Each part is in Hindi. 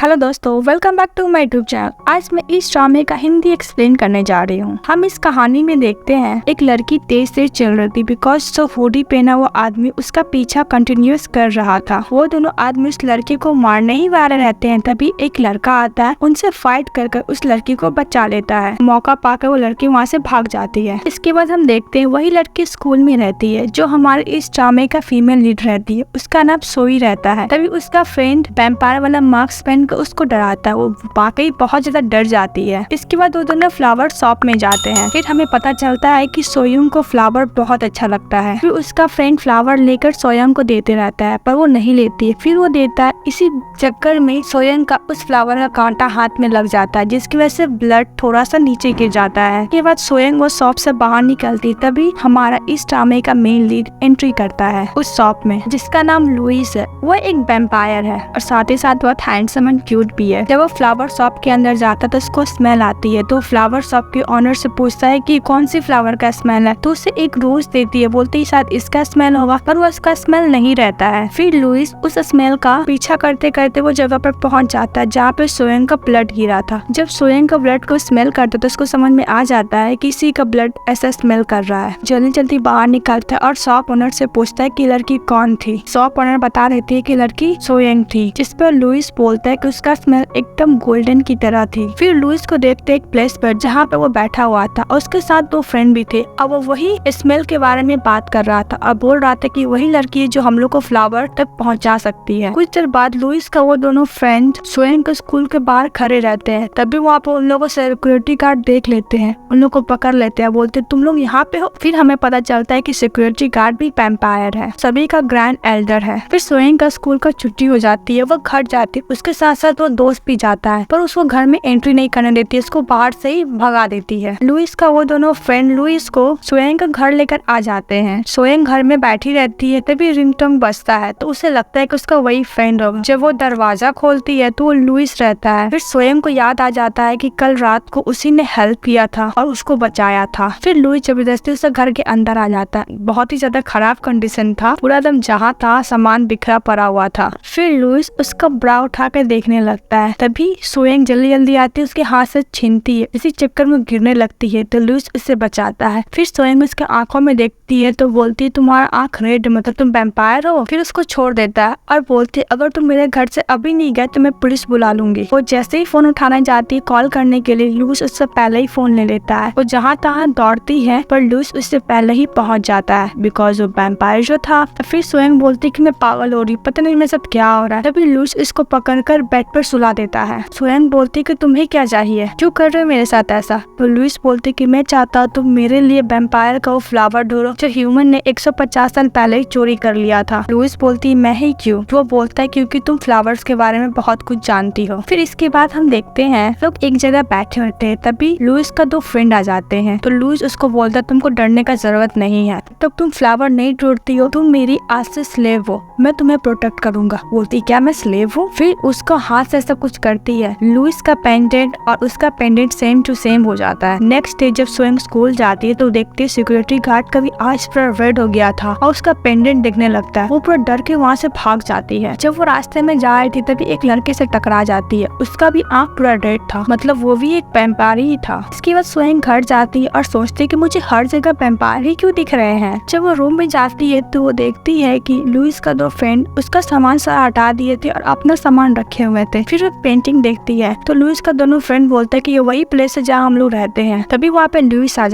हेलो दोस्तों, welcome back to my YouTube channel. आज मैं इस ड्रामे का हिंदी एक्सप्लेन करने जा रही हूँ। हम इस कहानी में देखते हैं एक लड़की तेज से चल रही थी बिकॉज जो हुडी पहना वो आदमी उसका पीछा कंटिन्यूस कर रहा था। वो दोनों आदमी उस लड़की को मारने ही वाले रहते हैं। तभी एक लड़का आता है, उनसे फाइट कर उस लड़की को बचा लेता है। मौका पाकर वो लड़की वहाँ से भाग जाती है। इसके बाद हम देखते हैं वही लड़की स्कूल में रहती है जो हमारे इस ड्रामे का फीमेल लीड रहती है। उसका नाम सोई रहता है। तभी उसका फ्रेंड वैम्पायर वाला मास्क पहन कर उसको डराता है। वो वाकई बहुत ज्यादा डर जाती है। इसके बाद वो दोनों फ्लावर शॉप में जाते हैं। फिर हमें पता चलता है कि सोयम को फ्लावर बहुत अच्छा लगता है। फिर उसका फ्रेंड फ्लावर लेकर सोयम को देते रहता है पर वो नहीं लेती है। फिर वो देता है। इसी चक्कर में सोयम का उस फ्लावर का कांटा हाथ में लग जाता है जिसकी वजह से ब्लड थोड़ा सा नीचे गिर जाता है। इसके बाद सोयम वो शॉप से बाहर निकलती। तभी हमारा इस ड्रामे का मेन लीड एंट्री करता है उस शॉप में जिसका नाम लुइस है। वो एक वैम्पायर है और साथ ही साथ बहुत हैंडसम एंड क्यूट भी है। जब वो फ्लावर शॉप के अंदर जाता है तो उसको स्मेल आती है। तो फ्लावर शॉप के ऑनर से पूछता है कि कौन सी फ्लावर का स्मेल है। तो उसे एक रोज देती है, बोलती है शायद इसका स्मेल होगा, पर वो उसका स्मेल नहीं रहता है। फिर लुइस उस स्मेल का पीछा करते करते वो जगह पर पहुंच जाता है जहाँ पे सोयन का ब्लड गिरा था। जब सोयन का ब्लड को स्मेल करता है तो उसको समझ में आ जाता है कि किसी का ब्लड ऐसा स्मेल कर रहा है। जल्दी जल्दी बाहर निकलता है और शॉप ओनर से पूछता है कि लड़की कौन थी। शॉप ओनर बता देती है कि लड़की सोयन थी, जिस पर लुइस बोलता है कि उसका स्मेल एकदम गोल्डन की तरह थी। फिर लुइस को देखते एक प्लेस पर जहाँ पे वो बैठा हुआ था और उसके साथ दो फ्रेंड भी थे। अब वो वही स्मेल के बारे में बात कर रहा था और बोल रहा था कि वही लड़की है जो हम लोग को फ्लावर तक पहुँचा सकती है। कुछ देर बाद लुइस का वो दोनों फ्रेंड सोयन के स्कूल के बाहर खड़े रहते हैं। तभी वहाँ पे उन लोगों सिक्योरिटी गार्ड देख लेते हैं, उन लोग को पकड़ लेते हैं, बोलते तुम लोग यहाँ पे हो। फिर हमें पता चलता है कि सिक्योरिटी गार्ड भी वैम्पायर है, सभी का ग्रैंड एल्डर है। फिर सोयन का स्कूल का छुट्टी हो जाती है, वो घर जाती है। उसके साथ साथ वो दोस्त भी जाता है पर उसको घर में एंट्री नहीं करने देती है, उसको बाहर से ही भगा देती है। लुइस का वो दोनों फ्रेंड लुइस को सोयन का घर लेकर आ जाते हैं। सोयन घर में बैठी रहती है। तभी रिंगटोन बजता है तो उसे लगता है कि उसका वही फ्रेंड होगा। जब वो दरवाजा खोलती है तो वो लुइस रहता है। फिर सोयन को याद आ जाता है कि कल रात को उसी ने हेल्प किया था और उसको बचाया था। फिर लुइस जबरदस्ती उसे घर के अंदर आ जाता है। बहुत ही ज्यादा खराब कंडीशन था, पूरा दम जहाँ था सामान बिखरा पड़ा हुआ था। फिर लुइस उसका ब्रा उठा कर देखने लगता है। तभी सोयन जल्दी जल्दी आती है, उसके हाथ से छीनती है। इसी चक्कर में गिरने लगती है तो लुइस उससे बचाता है। फिर सोयन उसके आंखों में देखती है तो बोलती है तुम्हारा आंख रेड, मतलब तुम वैम्पायर हो। फिर उसको छोड़ देता है और बोलती है अगर तुम मेरे घर से अभी नहीं गए तो मैं पुलिस बुला लूंगी। वो जैसे ही फोन उठाने जाती है कॉल करने के लिए, लुइस उससे पहले ही फोन ले लेता है। वो जहाँ तहाँ दौड़ती है पर लुइस उससे पहले ही पहुंच जाता है बिकॉज वो वैम्पायर जो था। फिर सोयन बोलती है कि मैं पागल हो रही, पता नहीं मेरे साथ क्या हो रहा है। तभी लुइस इसको पकड़कर बेड पर सुला देता है। सोयन बोलती है कि तुम्हें क्या चाहिए, क्यों कर रहे हो मेरे साथ ऐसा। तो लुइस बोलती है कि मैं चाहता हूँ तुम मेरे लिए वैम्पायर का वो फ्लावर ढूंढो जो ह्यूमन ने 150 साल पहले ही चोरी कर लिया था। लुइस बोलती है मैं ही क्यों। वो बोलता है क्योंकि तुम फ्लावर्स के बारे में बहुत कुछ जानती हो। फिर इसके बाद हम देखते हैं लोग एक जगह बैठे होते हैं। तभी लुइस का दो फ्रेंड आ जाते हैं तो लुइस उसको बोलता है तुमको डरने का जरूरत नहीं है, तब तुम फ्लावर नहीं ढूंढती हो, तुम मेरी आज से स्लेव हो, मैं तुम्हें प्रोटेक्ट करूंगा। बोलती क्या मैं स्लेव हूँ। फिर उसको हाथ से सब कुछ करती है। लुइस का पेंडेंट और उसका पेंडेंट सेम टू सेम हो जाता है। नेक्स्ट डे जब सोयन स्कूल जाती है तो देखती है सिक्योरिटी गार्ड का भी आज पूरा रेड हो गया था और उसका पेंडेंट दिखने लगता है। वो पूरा डर के वहाँ से भाग जाती है। जब वो रास्ते में जा रही थी तभी एक लड़के से टकरा जाती है, उसका भी आँख पूरा रेड था, मतलब वो भी एक वैम्पायर ही था। इसके बाद सोयन घर जाती है और सोचती है कि मुझे हर जगह वैम्पायर ही क्यों दिख रहे हैं। जब वो रूम में जाती है तो वो देखती है कि लुइस का दो फ्रेंड उसका सामान सारा हटा दिए थे और अपना सामान रखे हुए थे। फिर वो पेंटिंग देखती है तो लुइस का दोनों फ्रेंड बोलते हैं कि ये वही प्लेस है जहाँ हम लोग रहते हैं। तभी वहाँ पे लुइस आ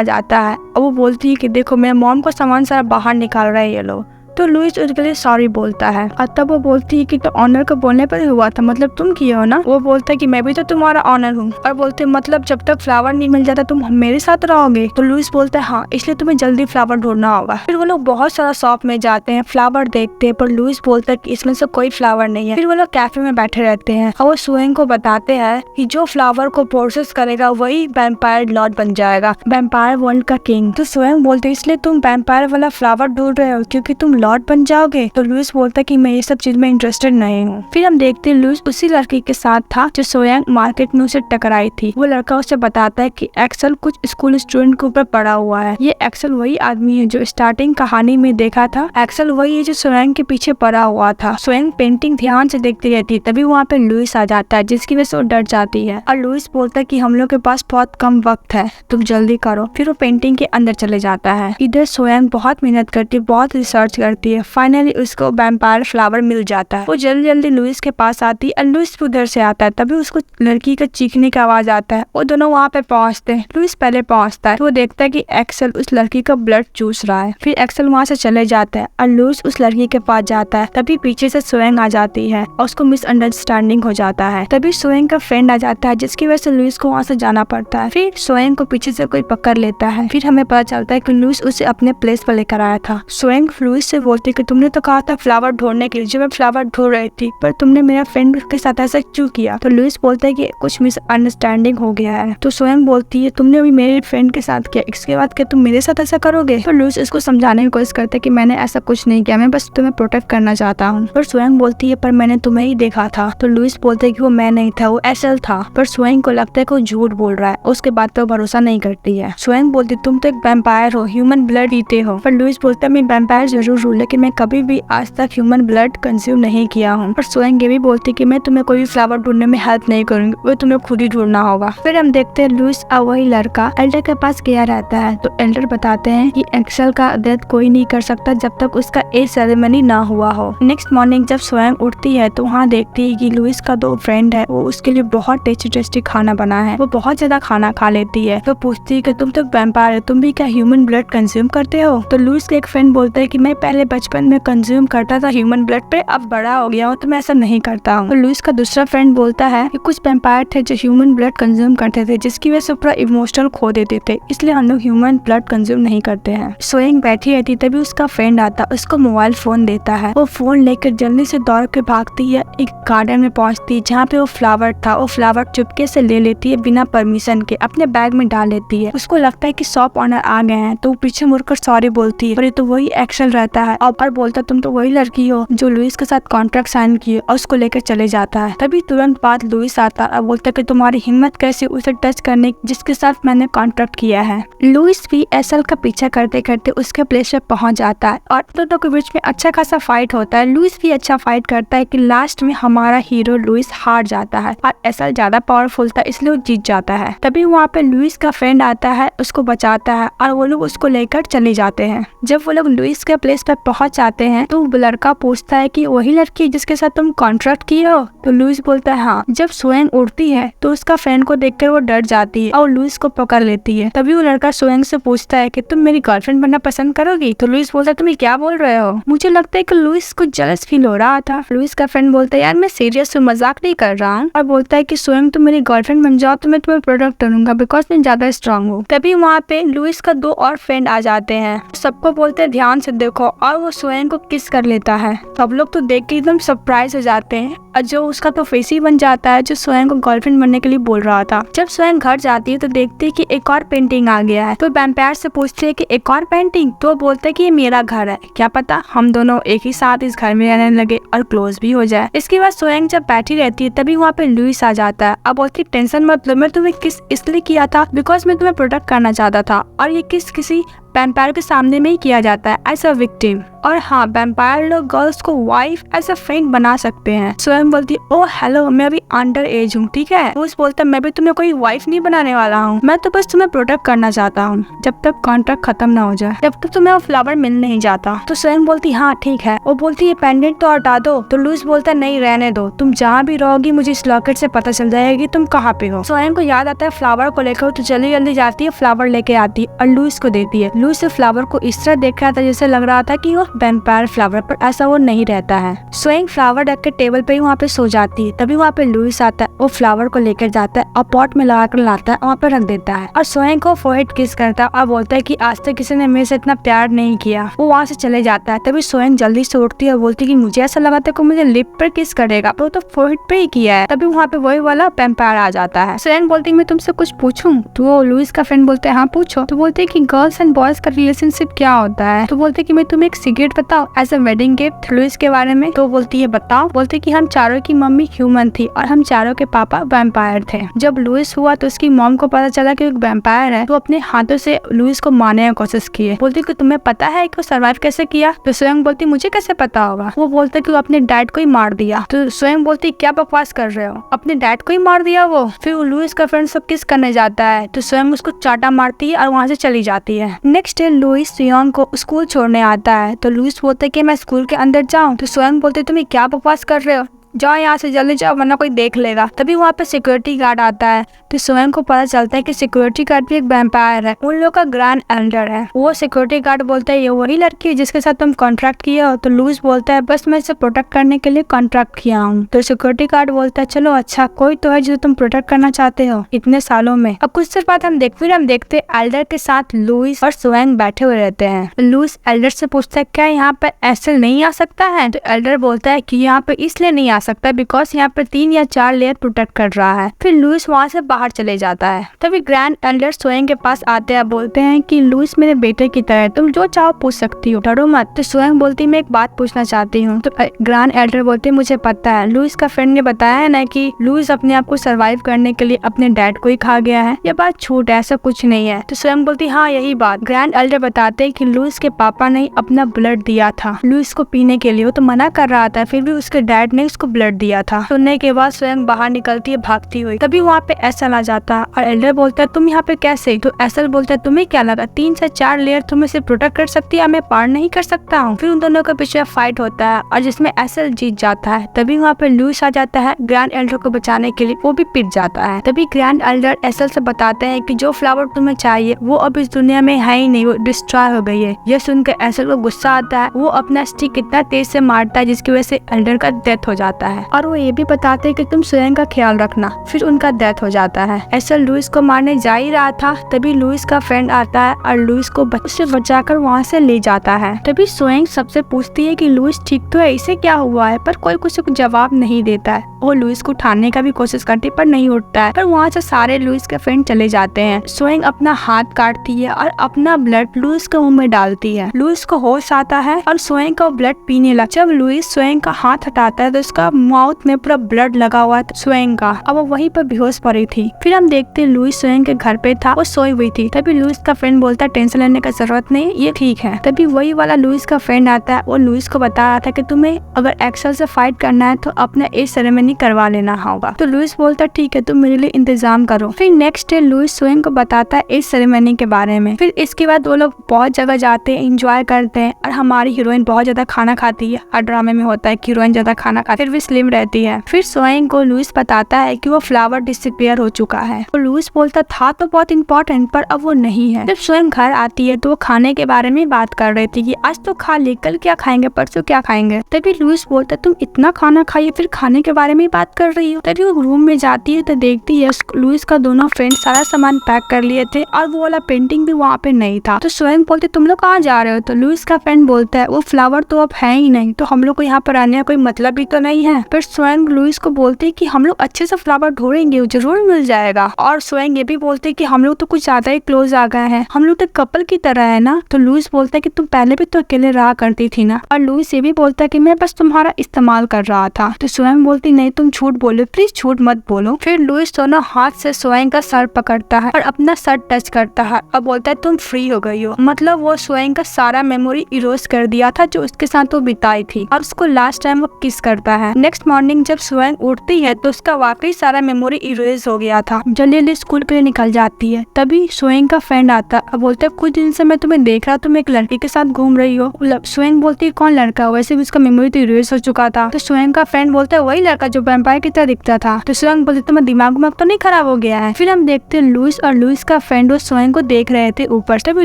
जाता है और वो बोलती है कि देखो मेरे मॉम को सामान सारा बाहर निकाल रहा है ये लोग। तो लुइस उसके लिए सॉरी बोलता है और तब वो बोलती है कि तो ऑनर को बोलने पर ही हुआ था, मतलब तुम किए हो ना। वो बोलता है कि मैं भी तो तुम्हारा ऑनर हूँ और बोलते मतलब जब तक फ्लावर नहीं मिल जाता तुम मेरे साथ रहोगे। तो लुइस बोलता है हाँ, इसलिए तुम्हें जल्दी फ्लावर ढूंढना होगा। फिर वो लोग बहुत सारा शॉप में जाते हैं, फ्लावर देखते हैं पर लुइस बोलता है कि इसमें से कोई फ्लावर नहीं है। फिर वो लोग कैफे में बैठे रहते हैं और वो सोयन को बताते हैं कि जो फ्लावर को प्रोसेस करेगा वही वैम्पायर लॉर्ड बन जाएगा, वैम्पायर वर्ल्ड का किंग। तो सोयन बोलते इसलिए तुम वैम्पायर वाला फ्लावर ढूंढ रहे हो क्योंकि तुम लॉर्ड बन जाओगे? तो लुइस बोलता है कि मैं ये सब चीज में इंटरेस्टेड नहीं हूँ। फिर हम देखते हैं लुइस उसी लड़की के साथ था जो सोयांग मार्केट में उसे टकराई थी। वो लड़का उसे बताता है कि एक्सेल कुछ स्कूल स्टूडेंट के ऊपर पड़ा हुआ है। ये एक्सेल वही आदमी है जो स्टार्टिंग कहानी में देखा था। एक्सेल वही है जो सोयांग के पीछे पड़ा हुआ था। सोयांग पेंटिंग ध्यान से देखती रहती है, तभी वहाँ पे लुइस आ जाता है जिसकी वजह से वो डर जाती है और लुइस बोलता है कि हम लोग के पास बहुत कम वक्त है, तुम जल्दी करो। फिर वो पेंटिंग के अंदर चले जाता है। इधर सोयांग बहुत मेहनत करती है, बहुत रिसर्च करती है। फाइनली उसको वैम्पायर फ्लावर मिल जाता है। वो जल्दी जल्दी लुइस के पास आती है और लुइस उधर से आता है, तभी उसको लड़की का चीखने की आवाज आता है। वो दोनों वहाँ पे पहुँचते हैं। लुइस पहले पहुँचता है तो वो देखता है कि एक्सेल उस लड़की का ब्लड चूस रहा है। फिर एक्सेल वहाँ से चले जाता है और लुइस उस लड़की के पास जाता है। तभी पीछे से सोयांग आ जाती है और उसको मिसअंडरस्टैंडिंग हो जाता है। तभी सोयांग का फ्रेंड आ जाता है जिसकी वजह से लुइस को वहाँ से जाना पड़ता है। फिर सोयांग को पीछे से कोई पकड़ लेता है। फिर हमें पता चलता है कि लुइस उसे अपने प्लेस पर लेकर आया था। सोयांग लुइस से बोलती है कि तुमने तो कहा था फ्लावर ढूंढने के लिए, जो मैं फ्लावर ढूंढ रही थी, पर तुमने मेरा फ्रेंड के साथ ऐसा क्यों किया? तो लुइस बोलता है कि कुछ मिसअंडरस्टैंडिंग हो गया है। तो सोयांग बोलती है तुमने अभी मेरे फ्रेंड के साथ किया, इसके बाद क्या तुम मेरे साथ ऐसा करोगे? तो लुइस इसको समझाने की कोशिश करता है कि मैंने ऐसा कुछ नहीं किया, मैं बस तुम्हें प्रोटेक्ट करना चाहता हूँ। पर सोयांग बोलती है पर मैंने तुम्हें ही देखा था। तो लुइस बोलता है कि वो मैं नहीं था, वो एक्सेल था। पर सोयांग को लगता है कि वो झूठ बोल रहा है, उसके बाद तो भरोसा नहीं करती है। सोयांग बोलती तुम तो एक वैम्पायर हो, ह्यूमन ब्लड पीते हो। पर लुइस बोलता है मैं वैम्पायर जरूर हूँ, लेकिन मैं कभी भी आज तक ह्यूमन ब्लड कंज्यूम नहीं किया हूँ। पर सोयांग ये भी बोलती कि मैं तुम्हें कोई भी फ्लावर ढूंढने में हेल्प नहीं करूंगी, वो तुम्हें खुद ही ढूंढना होगा। फिर हम देखते हैं लुइस और वही लड़का एल्डर के पास गया रहता है। तो एल्डर बताते हैं कि एक्सेल का डेथ कोई नहीं कर सकता जब तक उसका एज सेरेमनी ना हुआ हो। नेक्स्ट मॉर्निंग जब सोयांग उठती है तो वहाँ देखती है कि लुइस का दो फ्रेंड है, वो उसके लिए बहुत टेस्टी खाना बना है। वो बहुत ज्यादा खाना खा लेती है। तो पूछती है कि तुम तो वैम्पायर है, तुम भी क्या ह्यूमन ब्लड कंज्यूम करते हो? तो लुइस के एक फ्रेंड बोलता है कि मैं पहले बचपन में कंज्यूम करता था ह्यूमन ब्लड पे, अब बड़ा हो गया हूँ तो मैं ऐसा नहीं करता हूँ। तो लुइस का दूसरा फ्रेंड बोलता है कि कुछ वैम्पायर थे जो ह्यूमन ब्लड कंज्यूम करते थे, जिसकी वजह से पूरा इमोशनल खो देते थे, इसलिए हम लोग ह्यूमन ब्लड कंज्यूम नहीं करते हैं। सोयांग बैठी रहती तभी उसका फ्रेंड आता, उसको मोबाइल फोन देता है। वो फोन लेकर जल्दी से दौड़ के भागती है, एक गार्डन में पहुंचती है जहाँ पे वो फ्लावर था। वो फ्लावर चुपके से ले लेती है बिना परमिशन के, अपने बैग में डाल लेती है। उसको लगता है कि शॉप ऑनर आ गए हैं तो वो पीछे मुड़कर सॉरी बोलती है, पर ये तो वही एक्सेल रहता है और बोलता तुम तो वही लड़की हो जो लुइस के साथ कॉन्ट्रैक्ट साइन किए, और उसको लेकर चले जाता है। तभी तुरंत बाद लुइस आता और बोलता है कि तुम्हारी हिम्मत कैसे उसे टच करने जिसके साथ मैंने कॉन्ट्रैक्ट किया है। लुइस भी एक्सेल का पीछा करते करते उसके प्लेस पे पहुंच जाता है और दोनों के बीच में अच्छा खासा फाइट होता है। लुइस भी अच्छा फाइट करता है कि लास्ट में हमारा हीरो लुइस हार जाता है और एक्सेल ज्यादा पावरफुल था इसलिए वो जीत जाता है। तभी वहाँ पे लुइस का फ्रेंड आता है, उसको बचाता है और वो लोग उसको लेकर चले जाते हैं। जब वो लोग लुइस के प्लेस पे पहुंच जाते हैं तो लड़का पूछता है कि वही लड़की जिसके साथ तुम कॉन्ट्रैक्ट किए हो? तो लुइस बोलता है हाँ। जब सोयांग उड़ती है तो उसका फ्रेंड को देखकर वो डर जाती है और लुइस को पकड़ लेती है। तभी वो लड़का सोयांग से पूछता है कि तुम मेरी गर्लफ्रेंड बनना पसंद करोगी? तो लुइस बोलता है तुम क्या बोल रहे हो? मुझे लगता है कि लुइस को जेलस फील हो रहा था। लुइस का फ्रेंड बोलता है यार मैं सीरियस हूँ, मजाक नहीं कर रहा हूँ, और बोलता है कि सोयांग तुम मेरी गर्लफ्रेंड बन जाओ तो मैं तुम्हें प्रोटेक्ट करूंगा बिकॉज मैं ज्यादा स्ट्रांग हूँ। तभी वहाँ पे लुइस का दो और फ्रेंड आ जाते हैं, सबको बोलते हैं ध्यान से देखो, और वो सोयांग को किस कर लेता है। सब लोग तो देख के एकदम सरप्राइज हो जाते हैं और जो उसका तो फेस ही बन जाता है जो सोयांग को गर्लफ्रेंड बनने के लिए बोल रहा था। जब सोयांग घर जाती है तो देखती है कि एक और पेंटिंग आ गया है। तो वैम्पायर से पूछती है कि एक और पेंटिंग? तो बोलते है कि ये मेरा घर है, क्या पता हम दोनों एक ही साथ इस घर में रहने लगे और क्लोज भी हो जाए। इसके बाद सोयांग जब बैठी रहती है तभी वहाँ पे लुइस आ जाता है। अब बोलती टेंशन मत लो, मैं तुम्हें किस इसलिए किया था बिकॉज मैं तुम्हें प्रोटेक्ट करना चाहता था, और ये किसी वैम्पायर के सामने में ही किया जाता है एज अ विक्टिम। और हाँ, वैम्पायर लोग गर्ल्स को वाइफ एज अ फ्रेंड बना सकते हैं। सोयांग बोलती है ओ हेलो, मैं अभी अंडर एज हूँ, ठीक है? लुइस बोलता है मैं भी तुम्हें कोई वाइफ नहीं बनाने वाला हूँ, मैं तो बस तुम्हें प्रोटेक्ट करना चाहता हूँ जब तक कॉन्ट्रैक्ट खत्म ना हो जाए, जब तक तुम्हें वो फ्लावर मिल नहीं जाता। तो सोयांग बोलती हाँ ठीक है। वो बोलती है पेंडेंट तो हटा दो। तो लुइस बोलता है नहीं रहने दो, तुम जहाँ भी रहोगी मुझे इस लॉकेट से पता चल जाएगी तुम कहाँ पे हो। सोयांग को याद आता है फ्लावर को लेकर, तो जल्दी जल्दी जाती है, फ्लावर लेके आती है और लुइस को देती है। लुइस फ्लावर को इस तरह देख रहा था जैसे लग रहा था कि वो वैम्पायर फ्लावर, पर ऐसा वो नहीं रहता है। सोयांग फ्लावर रख के टेबल पे ही वहाँ पे सो जाती है। तभी वहाँ पे लुइस आता है, वो फ्लावर को लेकर जाता है और पॉट में लगा कर लाता है, वहाँ पे रख देता है और सोयांग को फोरहेड किस करता है और बोलता है कि आज तक किसी ने मेरे से इतना प्यार नहीं किया। वो वहाँ से चले जाता है। तभी सोयांग जल्दी से उठती है और बोलती है कि मुझे ऐसा लगा था कि मुझे लिप पर किस करेगा, पर वो तो फोरहेड पे ही किया है। तभी वहाँ पे वही वाला वैम्पायर आ जाता है। सोयांग बोलती है मैं तुमसे कुछ पूछूं? तो वो लुइस का फ्रेंड बोलते हैं हाँ पूछो। तो बोलते है कि गर्ल्स एंड बॉयज का रिलेशनशिप क्या होता है? तो बोलते कि मैं तुम्हें एक गिफ्ट बताओ एज अ वेडिंग गिफ्ट लुइस के बारे में। तो बोलती है बताओ। बोलती कि हम चारों की मम्मी ह्यूमन थी और हम चारों के पापा वैम्पायर थे। जब लुइस हुआ तो उसकी मॉम को पता चला कि वो वैम्पायर है, तो अपने हाथों से लुइस को मारने की कोशिश की है। बोलती कि तुम्हें पता है कि वो सर्वाइव कैसे किया। तो स्वयं बोलती मुझे कैसे पता होगा। वो बोलता कि वो अपने डैड को ही मार दिया। तो स्वयं बोलती क्या बकवास कर रहे हो, अपने डैड को ही मार दिया वो। फिर वो लुइस का फ्रेंड सब किस करने जाता है तो स्वयं उसको चाटा मारती है और वहाँ से चली जाती है। नेक्स्ट डे लुइस सियोंग को स्कूल छोड़ने आता है। तो लुइस बोलता है कि मैं स्कूल के अंदर जाऊँ। तो स्वयं बोलते तुम क्या बकवास कर रहे हो, जाओ यहाँ से जल्दी जाओ वरना कोई देख लेगा। तभी वहाँ पे सिक्योरिटी गार्ड आता है। तो स्वयं को पता चलता है कि सिक्योरिटी गार्ड भी एक वैम्पायर है, उन लोग का ग्रैंड एल्डर है। वो सिक्योरिटी गार्ड बोलता है ये वही लड़की है जिसके साथ तुम कॉन्ट्रैक्ट किए हो। तो लुइस बोलता है बस मैं इसे प्रोटेक्ट करने के लिए कॉन्ट्रैक्ट किया हूँ। तो सिक्योरिटी गार्ड बोलता है चलो अच्छा कोई तो है जो तुम प्रोटेक्ट करना चाहते हो इतने सालों में। अब कुछ देर बाद हम देखते एल्डर के साथ लुइस और स्वयं बैठे हुए रहते हैं। लुइस एल्डर से पूछता है क्या यहाँ पे एसल नहीं आ सकता है। तो एल्डर बोलता है कि यहाँ पे इसलिए नहीं आ सकता बिकॉज यहाँ पे 3 या 4 लेयर प्रोटेक्ट कर रहा है। फिर लुइस वहाँ से बाहर चले जाता है। तभी ग्रैंड एल्डर स्वयं के पास आते हैं, बोलते हैं कि लुइस मेरे बेटे की तरह है, तुम जो चाहो पूछ सकती हो, डरो मत। तो स्वयं बोलती मैं एक बात पूछना चाहती हूँ। तो ग्रैंड एल्डर बोलते मुझे पता है, लुइस का फ्रेंड ने बताया है ना कि लुइस अपने आप को सर्वाइव करने के लिए अपने डैड को ही खा गया है, ये बात झूठ है, ऐसा कुछ नहीं है। तो स्वयं बोलती हाँ यही बात। ग्रैंड एल्डर बताते हैं कि लुइस के पापा ने अपना ब्लड दिया था लुइस को पीने के लिए, वो तो मना कर रहा था फिर भी उसके डैड ने उसको ब्लड दिया था। सुनने के बाद स्वयं बाहर निकलती है भागती हुई। तभी वहाँ पे एसल आ जाता है और एल्डर बोलता है तुम यहाँ पे कैसे। तो एसल बोलता है तुम्हें क्या लगा 3 से 4 लेयर तुम्हें सिर्फ प्रोटेक्ट कर सकती है, मैं पार नहीं कर सकता हूँ। फिर उन दोनों के पीछे फाइट होता है और जिसमें एसल जीत जाता है। तभी वहाँ पे लुइस आ जाता है ग्रैंड एल्डर को बचाने के लिए, वो भी पिट जाता है। तभी ग्रैंड एल्डर एसल से बताते हैं कि जो फ्लावर तुम्हें चाहिए वो अब इस दुनिया में है ही नहीं, वो डिस्ट्रॉय हो गई है। यह सुनकर एसल को गुस्सा आता है, वो अपना स्टिक इतना तेज से मारता है जिसकी वजह से एल्डर का डेथ हो जाता है। और वो ये भी बताते हैं कि तुम स्वयं का ख्याल रखना। फिर उनका डेथ हो जाता है। एसल लुइस को मारने जा ही रहा था, तभी लुइस का फ्रेंड आता है और लुइस को उससे बचाकर वहाँ से ले जाता है। तभी स्वयं सबसे पूछती है कि लुइस ठीक तो है, इसे क्या हुआ है, पर कोई कुछ जवाब नहीं देता है। वो लुइस को उठाने का भी कोशिश करती पर नहीं उठता है। पर वहाँ से सारे लुइस के फ्रेंड चले जाते हैं। स्वयं अपना हाथ काटती है और अपना ब्लड लुइस के मुंह में डालती है। लुइस को होश आता है और स्वयं का ब्लड पीने लगा। जब लुइस स्वयं का हाथ हटाता है तो उसका माउथ में पूरा ब्लड लगा हुआ था स्वयं का। अब वो वहीं पर बेहोश पड़ी थी। फिर हम देखते लुइस स्वयं के घर पे था, वो सोई हुई थी। तभी लुइस का फ्रेंड बोलता है टेंशन लेने का जरूरत नहीं, ये ठीक है। तभी वही वाला लुइस का फ्रेंड आता है, वो लुइस को बता रहा था कि तुम्हें अगर एक्सेल से फाइट करना है तो अपना एज सेरेमनी करवा लेना होगा। तो लुइस बोलता ठीक है तुम मेरे लिए इंतजाम करो। फिर नेक्स्ट डे लुइस स्वयं को बताता है एज सेरेमनी के बारे में। फिर इसके बाद वो लोग बहुत जगह जाते हैं, एंजॉय करते हैं और हमारी हीरोइन बहुत ज्यादा खाना खाती है। हर ड्रामे में होता है कि हीरोइन ज्यादा खाना खाती है फिर भी स्लिम रहती है। फिर स्वयं को लुइस बताता है कि वो फ्लावर डिसअपीयर हो चुका है। तो लुइस बोलता था तो बहुत इंपॉर्टेंट पर अब वो नहीं है। जब स्वयं घर आती है तो वो खाने के बारे में बात कर रही थी कि आज तो खा ले, कल क्या खाएंगे, परसों क्या खाएंगे। तभी लुइस बोलता तुम इतना खाना खाइए फिर खाने के बारे में बात कर रही हो। तभी वो रूम में जाती है तो देखती है लुइस का दोनों फ्रेंड सारा सामान पैक कर लिए थे और वो वाला पेंटिंग भी वहाँ पे नहीं था। तो स्वयं बोलते तुम लोग कहाँ जा रहे हो। तो लुइस का फ्रेंड बोलता है वो फ्लावर तो अब है ही नहीं, तो हम लोग को यहाँ पर आने का कोई मतलब भी तो नहीं है। फिर स्वयं लुइस को बोलते कि हम लोग अच्छे से फ्लावर ढूंढेंगे, जरूर मिल जाएगा। और स्वयं ये भी बोलते कि हम लोग तो कुछ ज्यादा ही क्लोज आ गए हैं, हम लोग तो कपल की तरह है ना। तो लुइस बोलता है कि तुम पहले भी तो अकेले रहा करती थी ना। और लुइस ये भी बोलता है कि मैं बस तुम्हारा इस्तेमाल कर रहा था। तो स्वयं बोलती नहीं तुम झूठ बोलो, प्लीज झूठ मत बोलो। फिर लुइस दोनों हाथ से स्वयं का सर पकड़ता है और अपना सर टच करता है और बोलता है तुम फ्री हो गई हो। मतलब वो स्वयं का सारा मेमोरी इरोज कर दिया था जो उसके साथ वो बिताई थी और उसको लास्ट टाइम वो किस करता है। नेक्स्ट मॉर्निंग जब स्वयं उठती है तो उसका वाकई सारा मेमोरी इरेज हो गया था। जल्दी स्कूल के लिए निकल जाती है। तभी स्वयं का फ्रेंड आता और बोलता है कुछ दिन से मैं तुम्हें देख रहा, तुम एक लड़की के साथ घूम रही हो। स्वयं बोलती है कौन लड़का, वैसे भी उसका मेमोरी तो इरेज हो चुका था। तो स्वयं का फ्रेंड बोलता है वही लड़का जो वैम्पायर की तरह दिखता था। तो स्वयं बोलते तुम्हारा दिमाग तो नहीं खराब हो गया है। फिर हम देखते हैं लुइस और लुइस का फ्रेंड वो स्वयं को देख रहे थे ऊपर। तभी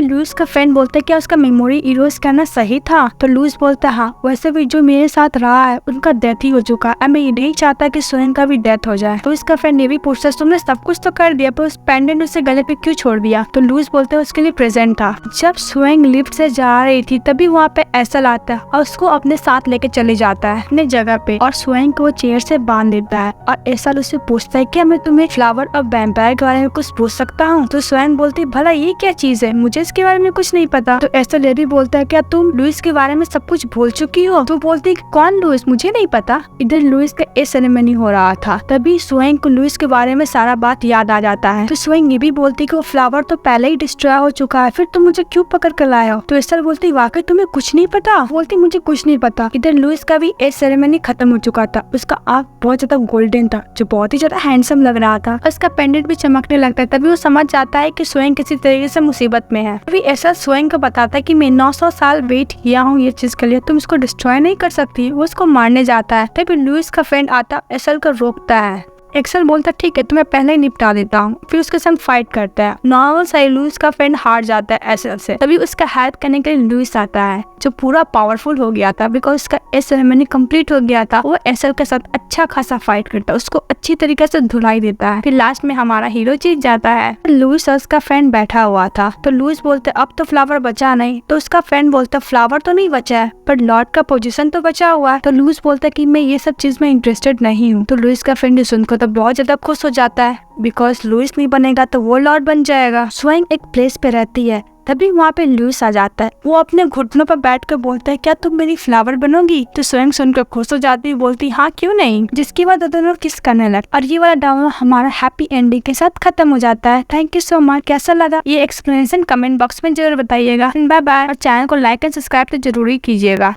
लुइस का फ्रेंड बोलता है क्या उसका मेमोरी इरेज करना सही था। तो लुइस बोलता है हाँ, वैसे भी जो मेरे साथ रहा है उनका डेथ ही हो चुका है, मैं ये नहीं चाहता कि स्वयं का भी डेथ हो जाए। तो इसका फ्रेंड ये भी पूछता है तुमने सब कुछ तो कर दिया पर उस पेंडेंट उसे गले पे क्यों छोड़ दिया। तो लुइस बोलते हैं उसके लिए प्रेजेंट था। जब स्वयं लिफ्ट से जा रही थी तभी वहाँ पे एसल आता है और उसको अपने साथ लेके चले जाता है अपने जगह पे और स्वयं को वो चेयर से बांध देता है। और एसल उससे पूछता है क्या मैं तुम्हें फ्लावर और वैम्पायर के बारे में कुछ पूछ सकता हूँ। तो स्वयं बोलती भला ये क्या चीज है, मुझे इसके बारे में कुछ नहीं पता। तो एसल ये भी बोलता है क्या तुम लुइस के बारे में सब कुछ भूल चुकी हो। तो बोलती है कौन लुइस, मुझे नहीं पता। इधर लुइस का ए सेरेमनी हो रहा था तभी स्वयं को लुइस के बारे में सारा बात याद आ जाता है। तो स्वयं ये भी बोलती कि वो फ्लावर तो पहले ही डिस्ट्रॉय हो चुका है, फिर तुम मुझे क्यों पकड़ कर लाए हो। तो एसल बोलती वाकई तुम्हें कुछ नहीं पता। बोलती मुझे कुछ नहीं पता। इधर लुइस का भी ए सेरेमनी खत्म हो चुका था। उसका आँख बहुत ज्यादा गोल्डन था जो बहुत ही ज्यादा हैंडसम लग रहा था। उसका पेंडेंट भी चमकने लगता है। तभी वो समझ जाता है कि स्वयं किसी तरीके से मुसीबत में है। तभी एसल स्वयं को बताता है कि मैं 900 साल वेट किया हूँ ये चीज के लिए, तुम इसको डिस्ट्रॉय नहीं कर सकती। वो उसको मारने जाता है तभी लुइस का फ्रेंड आता एसल को रोकता है। एक्सल बोलता ठीक है तो मैं पहले ही निपटा देता हूँ, फिर उसके साथ फाइट करता है। नॉर्मल सही लुइस का फ्रेंड हार जाता है एसल से। तभी उसका हेल्प करने के लिए लुइस आता है जो पूरा पावरफुल हो गया था बिकॉज उसका एस सेरेमनी कंप्लीट हो गया था। वो एसल के साथ अच्छा खासा फाइट करता है, उसको अच्छी तरीके से धुलाई देता है। फिर लास्ट में हमारा हीरो जीत जाता है। लुइस और उसका फ्रेंड बैठा हुआ था तो लुइस बोलते अब तो फ्लावर बचा नहीं। तो उसका फ्रेंड बोलता फ्लावर तो नहीं बचा है पर लॉर्ड का पोजीशन तो बचा हुआ है। तो लुइस बोलता कि मैं ये सब चीज में इंटरेस्टेड नहीं हूँ। तो लुइस का फ्रेंड सुनकर तो बहुत ज्यादा खुश हो जाता है बिकॉज लुइस नहीं बनेगा तो वो लॉर्ड बन जाएगा। स्वयं एक प्लेस पे रहती है तभी वहाँ पे लुइस आ जाता है। वो अपने घुटनों पर बैठ कर बोलता है क्या तुम मेरी फ्लावर बनोगी। तो स्वयं सुनकर खुश हो जाती है, बोलती हाँ क्यों नहीं। जिसके बाद दोनों किस करने लगे और ये वाला ड्रामा हमारा हैप्पी एंडिंग के साथ खत्म हो जाता है। Thank you so much. कैसा लगा ये एक्सप्लेनेशन कमेंट बॉक्स में जरूर बताइएगा। बाय बाय और चैनल को लाइक एंड सब्सक्राइब तो जरूरी कीजिएगा।